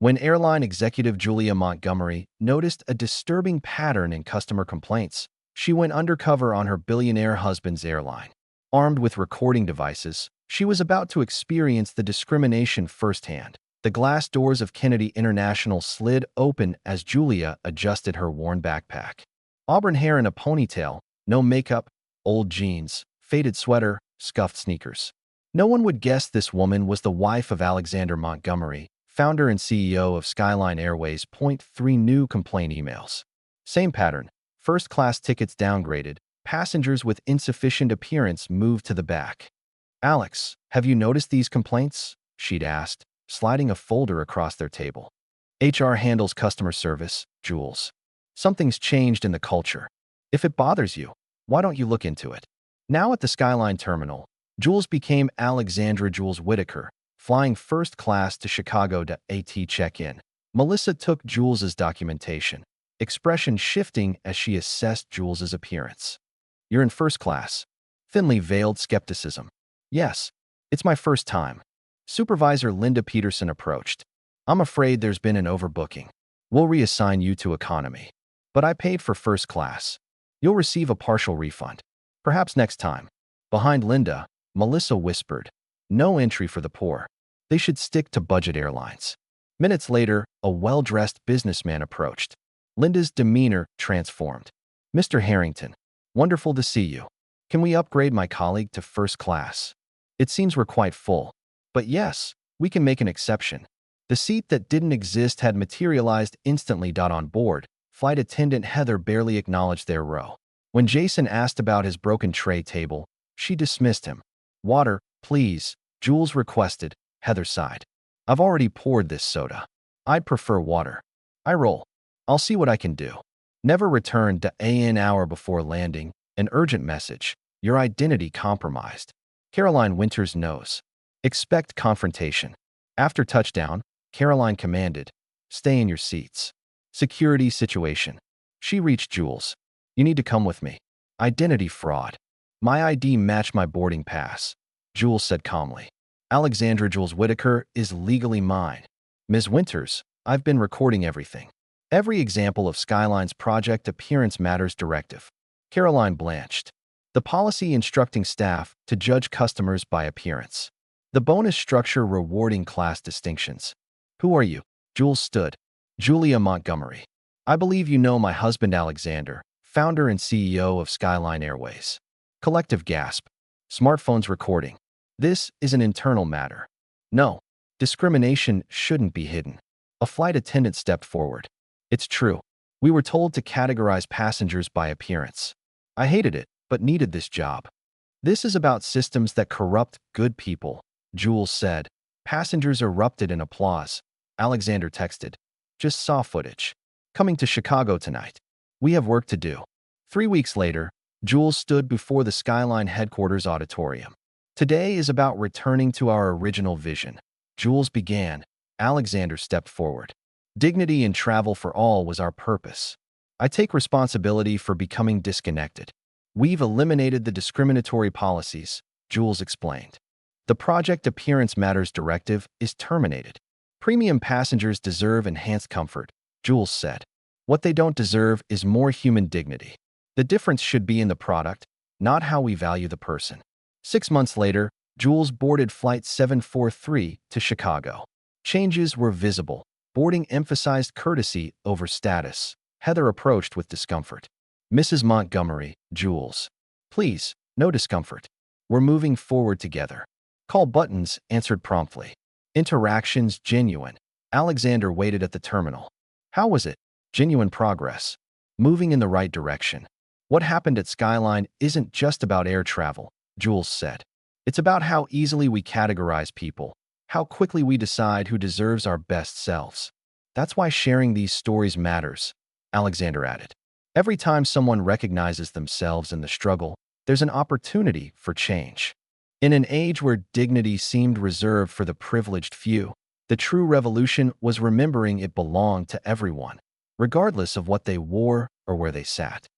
when airline executive Julia Montgomery noticed a disturbing pattern in customer complaints. She went undercover on her billionaire husband's airline. Armed with recording devices, she was about to experience the discrimination firsthand. The glass doors of Kennedy International slid open as Julia adjusted her worn backpack. Auburn hair in a ponytail, no makeup, old jeans, faded sweater, scuffed sneakers. No one would guess this woman was the wife of Alexander Montgomery, founder and CEO of Skyline Airways. Point 3 new complaint emails. Same pattern. First-class tickets downgraded. Passengers with insufficient appearance moved to the back. "Alex, have you noticed these complaints?" she'd asked, sliding a folder across their table. "HR handles customer service, Jules. Something's changed in the culture. If it bothers you, why don't you look into it?" Now at the Skyline terminal, Jules became Alexandra Jules Whitaker, flying first class to Chicago to AT check-in. Melissa took Jules's documentation, expression shifting as she assessed Jules's appearance. "You're in first class." Thinly veiled skepticism. "Yes, it's my first time." Supervisor Linda Peterson approached. "I'm afraid there's been an overbooking. We'll reassign you to economy. But I paid for first class. You'll receive a partial refund. Perhaps next time." Behind Linda, Melissa whispered, "No entry for the poor. They should stick to budget airlines." Minutes later, a well-dressed businessman approached. Linda's demeanor transformed. "Mr. Harrington, wonderful to see you. Can we upgrade my colleague to first class? It seems we're quite full. But yes, we can make an exception." The seat that didn't exist had materialized instantly. On board, flight attendant Heather barely acknowledged their row. When Jason asked about his broken tray table, she dismissed him. "Water, please," Jules requested. Heather sighed. "I've already poured this soda. I'd prefer water." "I roll. I'll see what I can do." Never returned to an hour before landing. An urgent message. "Your identity compromised." Caroline Winters knows. Expect confrontation. After touchdown, Caroline commanded, "Stay in your seats." Security situation. She reached Jules. "You need to come with me." Identity fraud. "My ID matched my boarding pass," Jules said calmly. "Alexandra Jules Whitaker is legally mine." "Ms. Winters, I've been recording everything. Every example of Skyline's Project Appearance Matters directive." Caroline blanched. "The policy instructing staff to judge customers by appearance. The bonus structure rewarding class distinctions." "Who are you?" Jules stood. "Julia Montgomery. I believe you know my husband Alexander, founder and CEO of Skyline Airways." Collective gasp. Smartphones recording. "This is an internal matter." "No. Discrimination shouldn't be hidden." A flight attendant stepped forward. "It's true. We were told to categorize passengers by appearance. I hated it, but needed this job." "This is about systems that corrupt good people," Jules said. Passengers erupted in applause. Alexander texted, "Just saw footage. Coming to Chicago tonight. We have work to do." 3 weeks later, Jules stood before the Skyline headquarters auditorium. "Today is about returning to our original vision." Jules began. Alexander stepped forward. "Dignity in travel for all was our purpose. I take responsibility for becoming disconnected. We've eliminated the discriminatory policies," Jules explained. "The Project Appearance Matters directive is terminated. Premium passengers deserve enhanced comfort," Jules said. "What they don't deserve is more human dignity. The difference should be in the product, not how we value the person." 6 months later, Jules boarded Flight 743 to Chicago. Changes were visible. Boarding emphasized courtesy over status. Heather approached with discomfort. "Mrs. Montgomery, Jules. Please, no discomfort. We're moving forward together." Call buttons answered promptly. Interactions genuine. Alexander waited at the terminal. "How was it?" "Genuine progress. Moving in the right direction." "What happened at Skyline isn't just about air travel," Jules said. "It's about how easily we categorize people, how quickly we decide who deserves our best selves. That's why sharing these stories matters," Alexander added. "Every time someone recognizes themselves in the struggle, there's an opportunity for change." In an age where dignity seemed reserved for the privileged few, the true revolution was remembering it belonged to everyone, regardless of what they wore or where they sat.